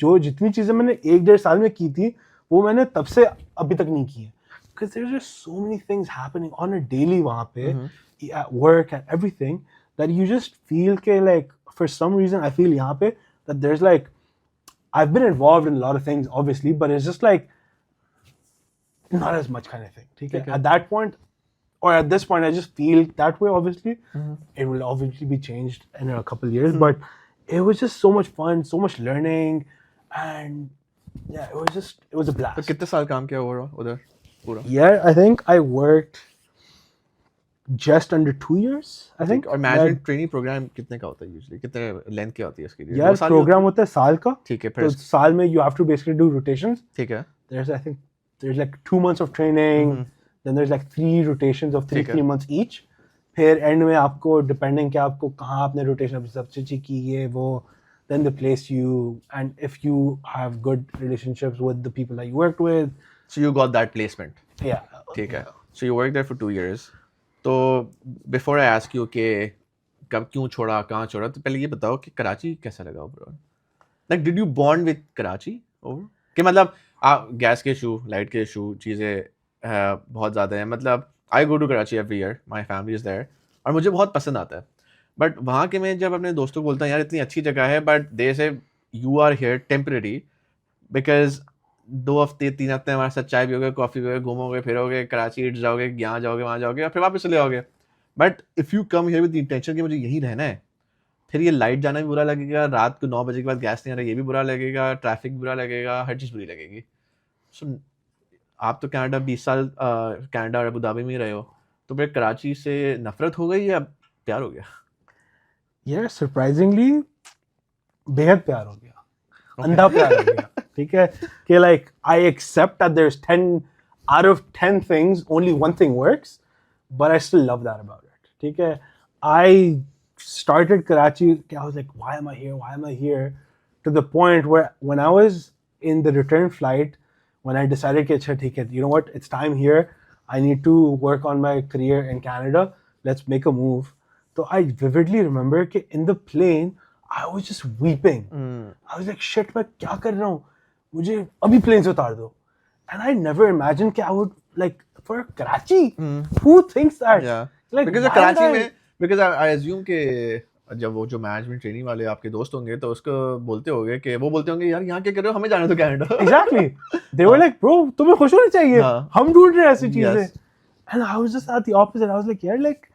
जो जितनी चीजें मैंने 1-1.5 साल में की थी वो मैंने तब से अभी तक नहीं की है. Because there's just so many things happening on a daily वहाँ पे, at work and everything, that you just feel के like for some reason I feel यहाँ पे that there's like I've been involved in a lot of things obviously, but it's just like not as much kind of thing. ठीक है? At that point or at this point I just feel that way. Obviously, it will obviously be changed in a couple of years, but it was just so much fun, so much learning, and yeah, it was a blast. तो कितने साल काम किया उधर पूरा? Yeah, I think I worked just under 2 years. I think. और management training programme कितने का होता है यूजुअली? कितने लेंथ क्या होती है इसकी? यार प्रोग्राम होता है साल का. ठीक है, तो फिर साल में you have to basically do rotations. ठीक है. There's like 2 months of training, then there's like 3 rotations of 3 months each. फिर एंड में आपको डिपेंडिंग कि आपको कहाँ आपने रोटेशन अपनी सबसे अच्छी की है वो, then they place you, and if you have good relationships with the people that you worked with, So you got that placement. yeah, ठीक है. So you worked there for 2 years. तो before I ask you कि कब क्यों छोड़ा, कहाँ छोड़ा, तो पहले ये बताओ कि कराची कैसा लगा overall? Like did you bond with Karachi over? कि मतलब गैस के इशू, लाइट के इशू, चीज़ें बहुत ज़्यादा हैं. मतलब I go to Karachi every year, my family is there, और मुझे बहुत पसंद आता है. बट वहाँ के मैं जब अपने दोस्तों को बोलता हूँ यार इतनी अच्छी जगह है, but they say you are here temporary because 2 हफ्ते 3 हफ्ते हमारे साथ चाय पियोगे, कॉफ़ी पियोगे, घूमोगे फिरोगे, कराची ईट जाओगे, यहाँ जाओगे, वहाँ जाओगे और फिर वापस चले जाओगे. But if you come here with the intention कि मुझे यहीं रहना है, फिर ये लाइट जाना भी बुरा लगेगा, रात को 9 बजे के बाद गैस नहीं आ रहा ये भी बुरा लगेगा, ट्रैफिक बुरा लगेगा, हर चीज़ बुरी लगेगी. सो आप तो कनाडा 20 साल कनाडा और अबू धाबी में ही रहे हो, तो फिर कराची से नफरत हो गई या प्यार हो गया? यार सरप्राइजिंगली बेहद प्यार हो गया, अंधा प्यार हो गया. ठीक है कि like I accept that there is 10 out of 10 things only one thing works, but I still love that about it. ठीक है, I started Karachi, I was like, why am I here, to the point where when I was in the return flight, when I decided कि अच्छा ठीक है, you know what, it's time here, I need to work on my career in Canada. Let's make a move. So I vividly remember कि in the plane, I was just weeping. I was like, shit, मैं क्या कर रहा हूँ? मुझे अभी plane से उतार दो. And I never imagined कि I would like for Karachi. Who thinks that? Yeah. Like Because why Karachi would I- में because I assume कि जब वो जो मैनेजमेंट ट्रेनिंग वाले आपके दोस्त होंगे तो उसको बोलते होंगे कि वो बोलते होंगे यार यहाँ क्या कर रहे हो हमें जाने दो Canada. Exactly. They were like, bro, तुम्हें खुश होना चाहिए. हाँ. हम ढूंढ रहे हैं ऐसी चीजें. Yes. And I was just at the opposite. I was like, yeah, like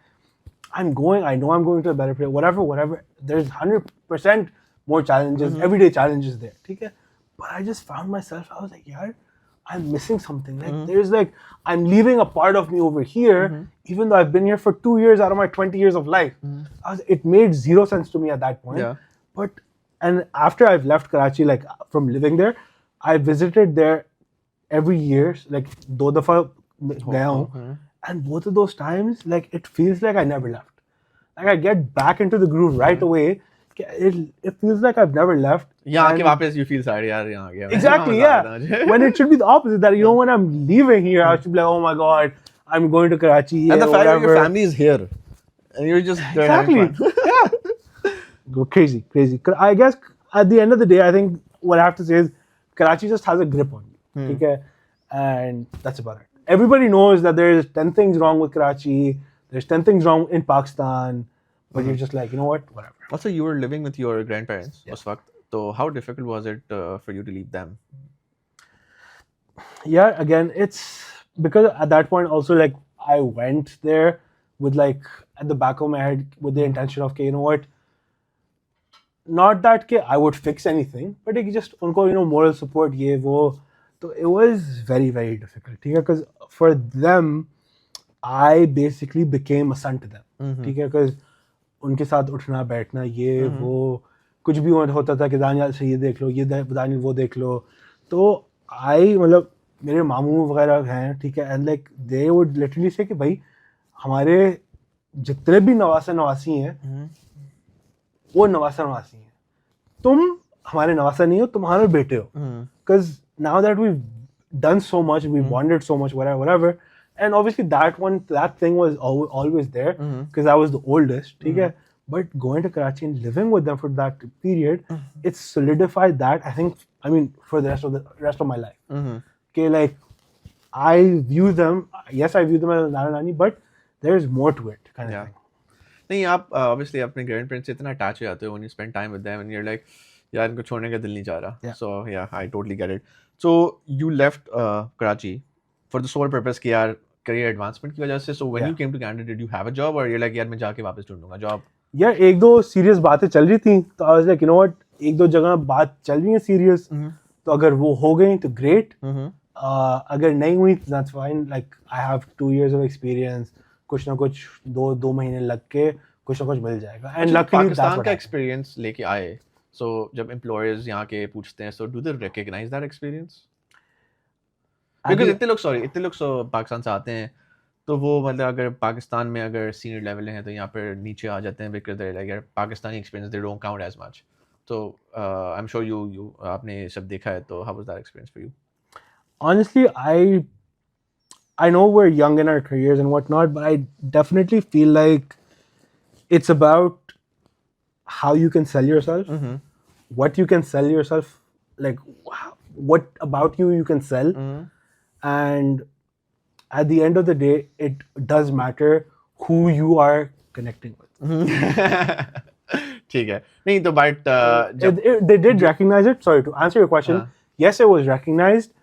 I know I'm going to a better place. Whatever. There's 100% more challenges, everyday challenges there. ठीक है? But I just found myself. I was like, yeah, I'm missing something. Like there's like I'm leaving a part of me over here, even though I've been here for 2 years out of my 20 years of life. It made zero sense to me at that point. Yeah. But and after I've left Karachi, like from living there, I visited there every year, like दो दफा गया हूँ, and both of those times, like it feels like I never left. Like I get back into the groove right away. It feels like I've never left. यहाँ And- के वापस you feel sorry यार यहाँ गया. Exactly, yeah. When it should be the opposite. That when I'm leaving here, I should be like, oh my god, I'm going to Karachi. And the yeah, fact that your whatever. family is here and you're just there having Exactly. fun. Yeah. Go crazy. I guess at the end of the day, I think what I have to say is Karachi just has a grip on you. Okay? And that's about it. Everybody knows that there's 10 things wrong with Karachi. There's 10 things wrong in Pakistan. But you're just like, you know what? Whatever. Also, you were living with your grandparents उस वक्त. So how difficult was it for you to leave them? Yeah, again, it's because at that point also like I went there with like at the back of my head with the intention of, okay, you know what? Not that okay, I would fix anything, but like just unko, moral support, ye wo. So it was very, very difficult. Because for them, I basically became a son to them. Because उनके साथ उठना बैठना ये वो कुछ भी होता था कि दानियाल से ये देख लो, ये दानियाल वो देख लो. तो आई मतलब मेरे मामू वगैरह हैं, ठीक है, and like they would literally से कि भाई हमारे जितने भी नवासी हैं वो नवासी हैं, तुम हमारे नवासा नहीं हो, तुम हमारे बेटे हो. Because now that we've done so much, we've bonded so much, whatever, and obviously that thing was always there because I was the oldest, okay? But going to Karachi and living with them for that period, it solidified that, I think, I mean, for the rest of my life. Okay, like I view them, yes, I view them as Nana Nani, but there's more to it, kind of thing. नहीं आप obviously अपने grandparents से इतना attach हो जाते हो when you spend time with them and you're like यार इनको छोड़ने का दिल नहीं चाह रहा. So yeah, I totally get it. So you left Karachi for the sole purpose कि यार career advancement की वजह से. So when you came to Canada, did you have a job or you're like यार मैं जाके वापस ढूंढूंगा job? यार एक दो सीरियस बातें चल रही थी तो I was like, you know what, एक दो जगह बात चल रही है सीरियस, तो अगर वो हो गई तो ग्रेट, अगर नहीं हुई तो that's fine. Like I have 2 years of experience, कुछ ना कुछ दो महीने लग के कुछ ना कुछ मिल जाएगा. एंड luckily पाकिस्तान का एक्सपीरियंस लेके आए, so जब employers यहाँ के पूछते हैं, so do they recognize that experience? Because इतने लोग पाकिस्तान से आते हैं तो वो मतलब अगर पाकिस्तान में अगर सीनियर लेवल हैं तो यहाँ पर नीचे आ जाते हैं because they're like यार Pakistani experience they don't count as much. So I'm sure you आपने सब देखा है, तो how was that experience for you? Honestly, I know we're young in our careers and whatnot, but I definitely feel like it's about how you can sell yourself, what you can sell yourself, like what about you can sell, and at the end of the day, it does matter who you are connecting with. ठीक है. नहीं तो but they did recognize it. Sorry, to answer your question, yes, it was recognized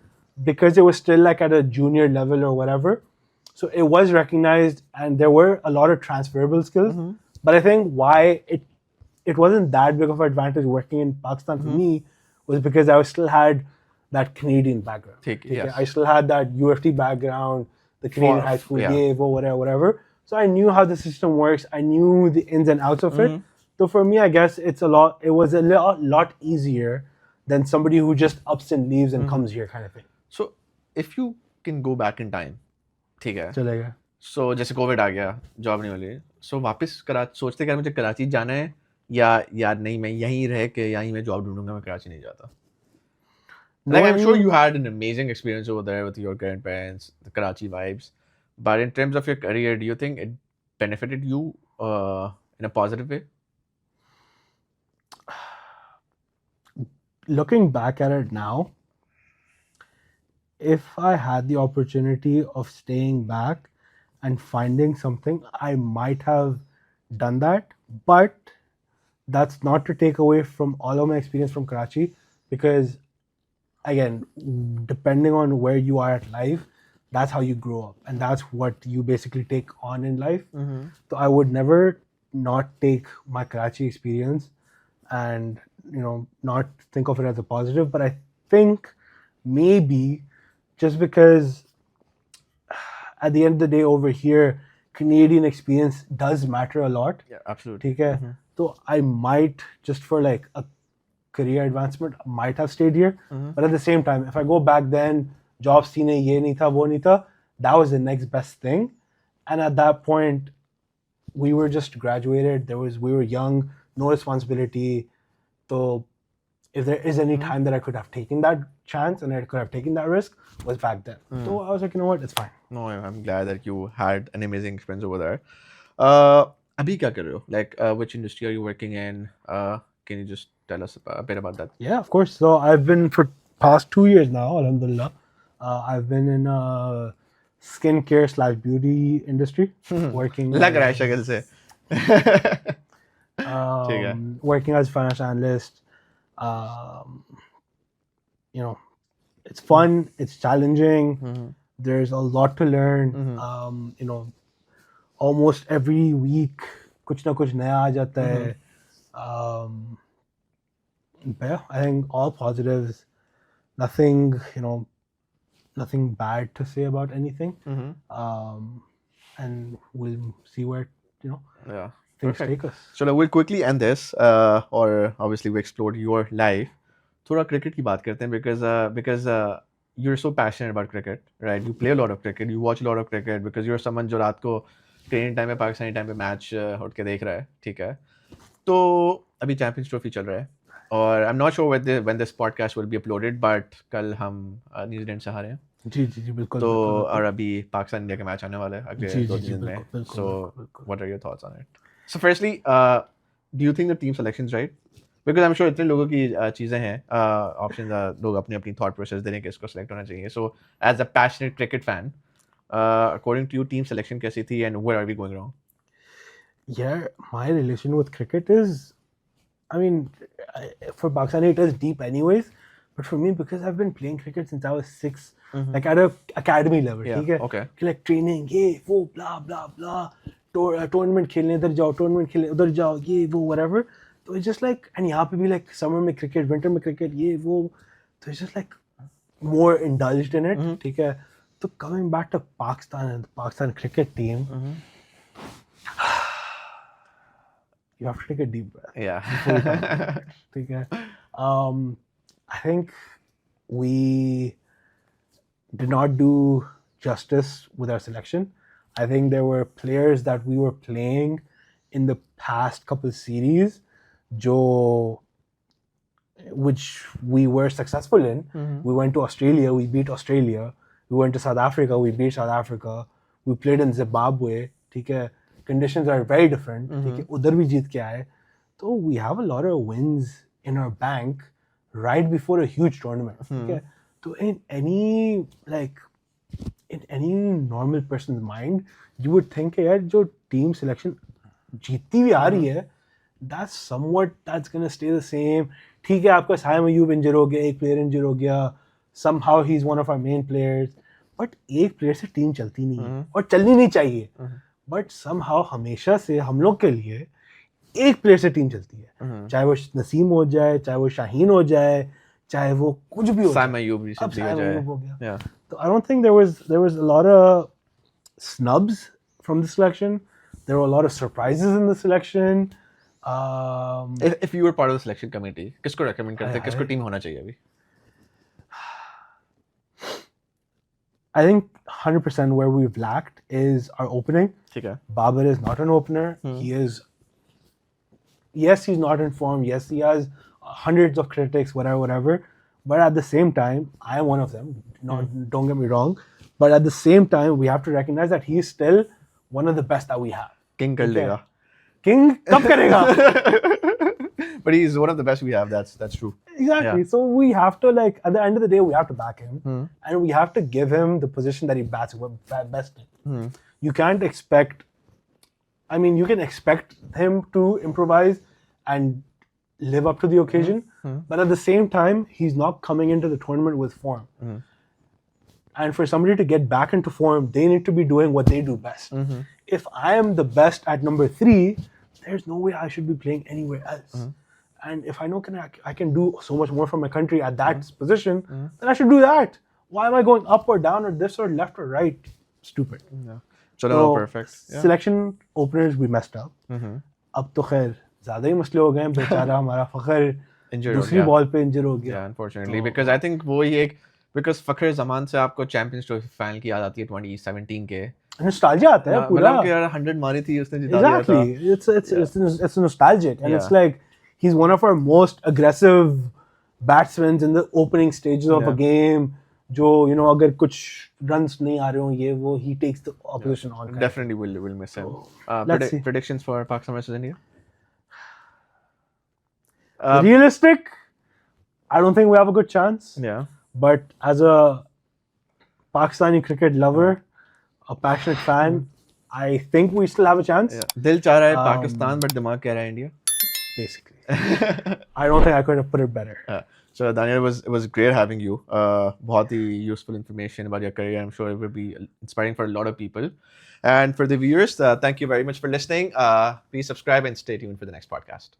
because it was still like at a junior level or whatever. So it was recognized and there were a lot of transferable skills. But I think why it wasn't that big of an advantage working in Pakistan for me was because I still had that Canadian background. Yes. I still had that UFT background, the Canadian high school year, whatever. So I knew how the system works. I knew the ins and outs of it. So for me, I guess it was a lot easier than somebody who just ups and leaves and comes here kind of thing. So if you can go back in time, ठीक है, चलेगा. So जैसे Covid आ गया, job नहीं मिली, so वापस सोचते क्या मुझे कराची जाना है या यार नहीं मैं यहीं रह के यहीं मैं जॉब ढूंढूंगा, मैं कराची नहीं जाता. Like I'm sure you had an amazing experience over there with your grandparents, the Karachi vibes, But in terms of your career, do you think it benefited you in a positive way? Looking back at it now, if I had the opportunity of staying back and finding something, I might have done that. But that's not to take away from all of my experience from Karachi, because again, depending on where you are at life, that's how you grow up, and that's what you basically take on in life. So I would never not take my Karachi experience and not think of it as a positive. But I think maybe just because at the end of the day over here, Canadian experience does matter a lot. Yeah, absolutely. ठीक है, तो I might, just for like a career advancement, might have stayed here. But at the same time, if I go back then, jobs थी नहीं, ये नहीं था, वो नहीं था, that was the next best thing. And at that point, we were just graduated. We were young, no responsibility. So if there is any time that I could have taken that chance and I could have taken that risk, was back then. So I was like, you know what, it's fine. No, I'm glad that you had an amazing experience over there. Abhi kya kar rahe ho? Like, which industry are you working in? Can you just tell us a bit about that? Yeah, of course. So I've been for past 2 years now, alhamdulillah. I've been in skincare / beauty industry, working. लग रहा है शक्ल से. Working as a financial analyst. It's fun, it's challenging. There's a lot to learn. Almost every week कुछ ना कुछ नया आ जाता है. But yeah, I think all positives. Nothing bad to say about anything. And we'll see where Yeah. things Perfect. take us. So we'll quickly end this, or obviously we explored your life. थोड़ा cricket की बात करते हैं because you're so passionate about cricket, right? You play a lot of cricket, you watch a lot of cricket because you're someone जो रात को training time पे Pakistani time पे मैच उठ के देख रहा है, ठीक है? तो अभी चैंपियंस ट्रॉफी चल रहा है और आई am not sure when this podcast will be uploaded, but कल हम न्यूजीलैंड से हारे हैं. जी बिल्कुल. तो और अभी पाकिस्तान इंडिया का मैच आने वाला है अगले 2 दिन में. So what are your thoughts on it? So firstly, do you think the team selection is right? Because I'm sure इतने लोगों की चीज़ें हैं, options, लोग अपनी अपनी thought process दे रहे हैं कि इसको select होना चाहिए. So as a passionate cricket fan, according to you, team selection कैसी थी and where are we going wrong? Yeah, my relation with cricket is, I mean, for Pakistani it is deep anyways. But for me, because I've been playing cricket since I was 6, like at a academy level, Yeah, ठीक है? okay. Like training, ये वो blah blah blah, tournament खेलने इधर जाओ, tournament खेलने उधर जाओ, ये वो whatever. So it's just like, and यहाँ पे भी like summer में cricket, winter में cricket, ये वो, so it's just like more indulged in it, ठीक है? So coming back to Pakistan and the Pakistan cricket team, you have to take a deep breath. Yeah. ठीक है? I think we did not do justice with our selection. I think there were players that we were playing in the past couple series, which we were successful in. We went to Australia, we beat Australia. We went to South Africa, we beat South Africa. We played in Zimbabwe. ठीक है? Conditions are very different. ठीक है? उधर भी जीत के आए. So we have a lot of wins in our bank right before a huge tournament. Okay? So in any normal person's mind, you would think यार जो team selection जीतती हुई आ रही है, that's gonna stay the same. ठीक है, आपका साइम अयूब इंजर हो गया, एक प्लेयर इंजर हो गया, somehow he's one of our main players, but एक प्लेयर से टीम चलती नहीं है और चलनी नहीं चाहिए. But somehow हमेशा से हम लोग के लिए एक प्लेयर से टीम चलती है, चाहे वो नसीम हो जाए, चाहे वो शाहीन हो जाए, चाहे वो कुछ भी हो जाए. Saim Ayub recently हो गया. Yeah. So I don't think there was a lot of snubs from the selection. There were a lot of surprises in the selection. If you were part of the selection committee, किसको recommend करते हैं, किसको team होना चाहिए अभी? I think 100% where we've lacked is our opening. ठीक है. Babar is not an opener. Yes, he's not in form. Yes, he has hundreds of critics, whatever. But at the same time, I am one of them. Don't get me wrong. But at the same time, we have to recognize that he is still one of the best that we have. King कर ठीक है? लेगा. King कब करेगा? But he is one of the best we have. That's true. Exactly. Yeah. So we have to, like, at the end of the day, we have to back him, and we have to give him the position that he bats best in. You can't expect. I mean, you can expect him to improvise and live up to the occasion, but at the same time, he's not coming into the tournament with form. And for somebody to get back into form, they need to be doing what they do best. If I am the best at number 3, there's no way I should be playing anywhere else. And if I know I can do so much more for my country at that position, then I should do that. Why am I going up or down or this or left or right? Stupid. Yeah. So no, perfect. Yeah. Selection openers we messed up. अब तो खैर ज़्यादा ही मसले हो गए हैं बेचारा हमारा फखर Injured हो दूसरी गया. बॉल पे इंजर हो गया. Yeah, unfortunately, because I think वो ही एक because फखर जमान से आपको चैंपियंस ट्रॉफी फाइनल की याद आती है 2017 के. Nostalgia आता है पूरा. मतलब कि यार 100 मारी थी उसने जिता दिया था. Exactly. It's nostalgic, and it's Yeah. like he's one of our most aggressive batsmen in the opening stages of a Yeah. game. जो अगर कुछ runs नहीं आ रहे हो ये वो he takes the opposition on. kind of. Definitely will miss him. Let's see. Predictions for Pakistan versus India? Realistic, I don't think we have a good chance. Yeah. But as a Pakistani cricket lover, a passionate fan, I think we still have a chance. Yeah. दिल चाह रहा है Pakistan but दिमाग कह रहा है India. Basically, I don't think I could have put it better. So Daniel, it was great having you. बहुत ही useful information about your career. I'm sure it will be inspiring for a lot of people. And for the viewers, thank you very much for listening. Please subscribe and stay tuned for the next podcast.